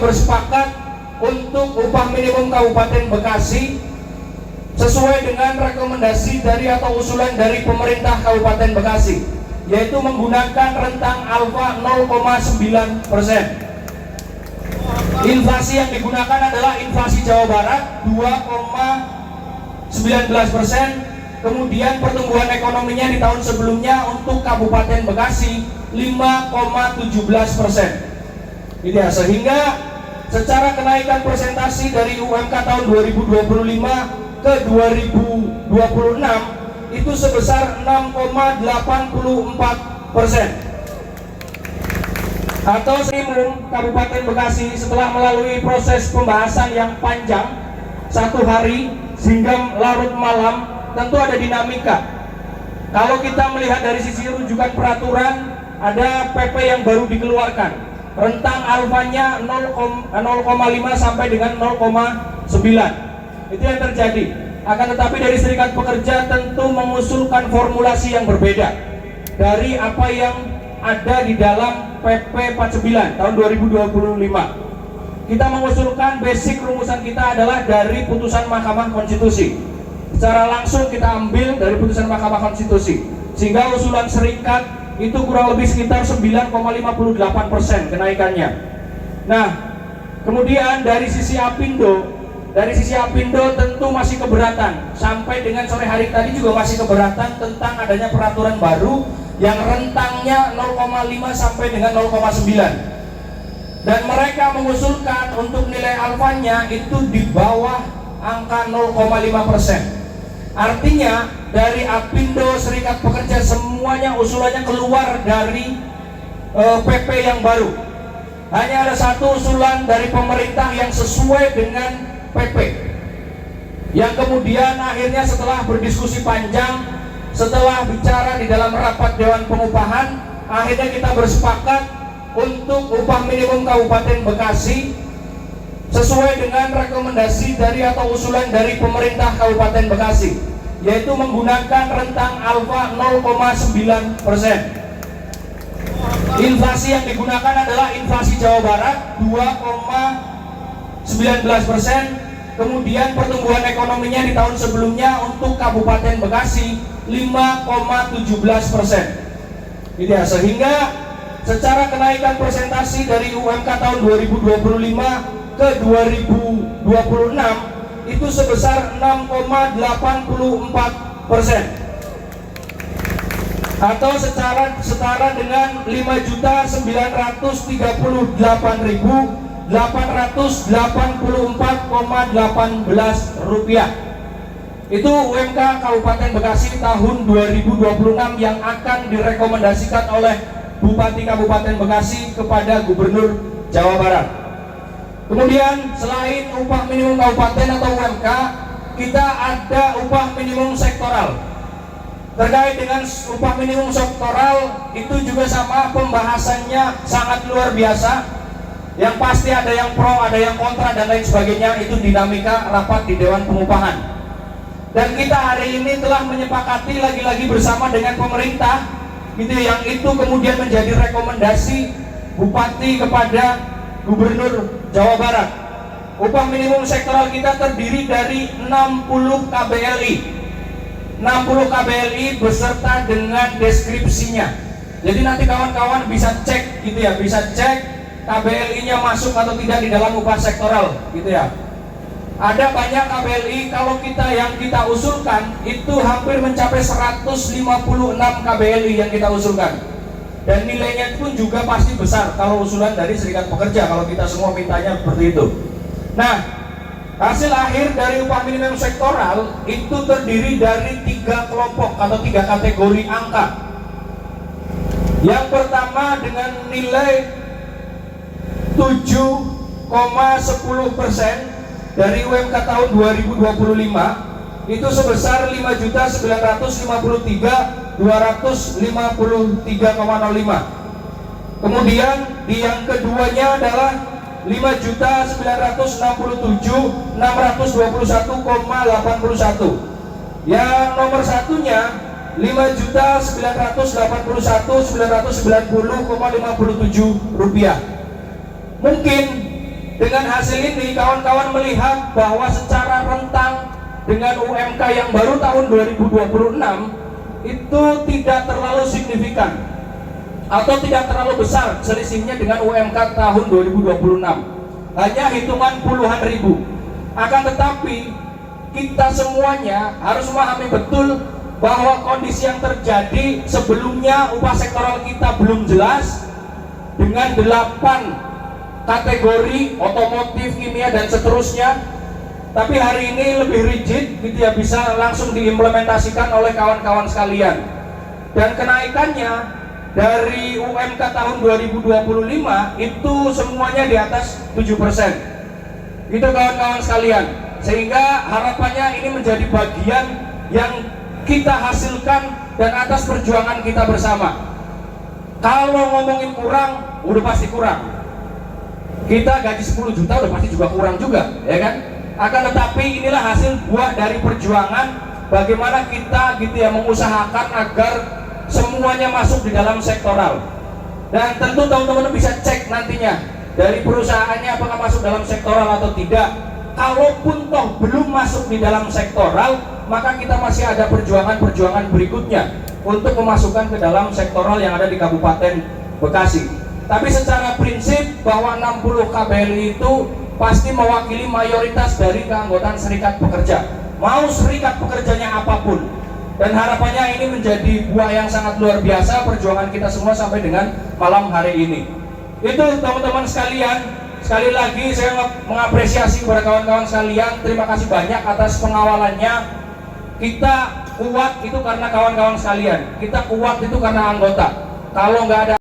bersepakat untuk upah minimum Kabupaten Bekasi sesuai dengan rekomendasi dari atau usulan dari pemerintah Kabupaten Bekasi, yaitu menggunakan rentang alfa 0,9%. Inflasi yang digunakan adalah inflasi Jawa Barat 2,19%, kemudian pertumbuhan ekonominya di tahun sebelumnya untuk Kabupaten Bekasi 5,17%. Gitu ya, sehingga secara kenaikan presentasi dari UMK tahun 2025 ke 2026 itu sebesar 6,84%. Atau minimum Kabupaten Bekasi setelah melalui proses pembahasan yang panjang 1 hari sehingga larut malam, tentu ada dinamika. Kalau kita melihat dari sisi rujukan peraturan, ada PP yang baru dikeluarkan, rentang alfanya 0,5 sampai dengan 0,9. Itu yang terjadi. Akan tetapi dari Serikat Pekerja tentu mengusulkan formulasi yang berbeda dari apa yang ada di dalam PP 49 tahun 2025. Kita mengusulkan basic rumusan kita adalah dari putusan Mahkamah Konstitusi. Secara langsung kita ambil dari putusan Mahkamah Konstitusi, sehingga usulan Serikat itu kurang lebih sekitar 9,58% kenaikannya. Nah, kemudian dari sisi Apindo tentu masih keberatan. Sampai dengan sore hari tadi juga masih keberatan tentang adanya peraturan baru yang rentangnya 0,5 sampai dengan 0,9. Dan mereka mengusulkan untuk nilai alfanya itu di bawah angka 0,5%. Artinya dari Apindo, Serikat Pekerja, semuanya usulannya keluar dari PP yang baru. Hanya ada satu usulan dari pemerintah yang sesuai dengan PP, yang kemudian akhirnya setelah berdiskusi panjang, setelah bicara di dalam rapat Dewan Pengupahan, akhirnya kita bersepakat untuk upah minimum Kabupaten Bekasi sesuai dengan rekomendasi dari atau usulan dari pemerintah Kabupaten Bekasi, yaitu menggunakan rentang alfa 0,9%. Inflasi yang digunakan adalah inflasi Jawa Barat 2,19%, kemudian pertumbuhan ekonominya di tahun sebelumnya untuk Kabupaten Bekasi 5,17%. Gitu ya, sehingga secara kenaikan presentasi dari UMK tahun 2025 ke 2026 itu sebesar 6,84%. Atau setara dengan 5.938.884,18 rupiah. Itu UMK Kabupaten Bekasi tahun 2026 yang akan direkomendasikan oleh Bupati Kabupaten Bekasi kepada Gubernur Jawa Barat. Kemudian selain upah minimum kabupaten atau UMK, kita ada upah minimum sektoral. Terkait dengan upah minimum sektoral itu juga sama, pembahasannya sangat luar biasa. Yang pasti ada yang pro, ada yang kontra dan lain sebagainya. Itu dinamika rapat di Dewan Pengupahan. Dan kita hari ini telah menyepakati lagi-lagi bersama dengan pemerintah, gitu, yang itu kemudian menjadi rekomendasi Bupati kepada Gubernur Jawa Barat. Upah minimum sektoral kita terdiri dari 60 KBLI. 60 KBLI beserta dengan deskripsinya. Jadi nanti kawan-kawan bisa cek, gitu ya, bisa cek KBLI-nya masuk atau tidak di dalam upah sektoral, gitu ya. Ada banyak KBLI, kalau yang kita usulkan itu hampir mencapai 156 KBLI yang kita usulkan. Dan nilainya pun juga pasti besar kalau usulan dari Serikat Pekerja, kalau kita semua mintanya seperti itu. Nah, hasil akhir dari upah minimum sektoral itu terdiri dari 3 kelompok atau 3 kategori angka. Yang pertama dengan nilai 7,10% dari UMK tahun 2025 itu sebesar 5.953.253,05. Kemudian di yang keduanya adalah 5.967.621,81. Yang nomor satunya 5.981.990,57 rupiah. Mungkin dengan hasil ini kawan-kawan melihat bahwa secara rentang dengan UMK yang baru tahun 2026 itu tidak terlalu signifikan atau tidak terlalu besar selisihnya dengan UMK tahun 2026, hanya hitungan puluhan ribu. Akan tetapi kita semuanya harus memahami betul bahwa kondisi yang terjadi sebelumnya upah sektoral kita belum jelas dengan 8 kategori otomotif, kimia dan seterusnya, tapi hari ini lebih rigid gitu ya, bisa langsung diimplementasikan oleh kawan-kawan sekalian. Dan kenaikannya dari UMK tahun 2025 itu semuanya di atas 7%. Itu kawan-kawan sekalian, sehingga harapannya ini menjadi bagian yang kita hasilkan dan atas perjuangan kita bersama. Kalau ngomongin kurang, udah pasti kurang. Kita gaji 10 juta udah pasti juga kurang juga, ya kan? Akan tetapi inilah hasil buah dari perjuangan bagaimana kita gitu ya mengusahakan agar semuanya masuk di dalam sektoral. Dan tentu teman-teman bisa cek nantinya dari perusahaannya apakah masuk dalam sektoral atau tidak. Kalaupun toh belum masuk di dalam sektoral, maka kita masih ada perjuangan-perjuangan berikutnya untuk memasukkan ke dalam sektoral yang ada di Kabupaten Bekasi. Tapi secara prinsip bahwa 60 KBLI itu pasti mewakili mayoritas dari keanggotaan serikat pekerja, mau serikat pekerjanya apapun. Dan harapannya ini menjadi buah yang sangat luar biasa perjuangan kita semua sampai dengan malam hari ini. Itu teman-teman sekalian, sekali lagi saya mengapresiasi kepada kawan-kawan sekalian. Terima kasih banyak atas pengawalannya. Kita kuat itu karena kawan-kawan sekalian, kita kuat itu karena anggota. Kalau nggak ada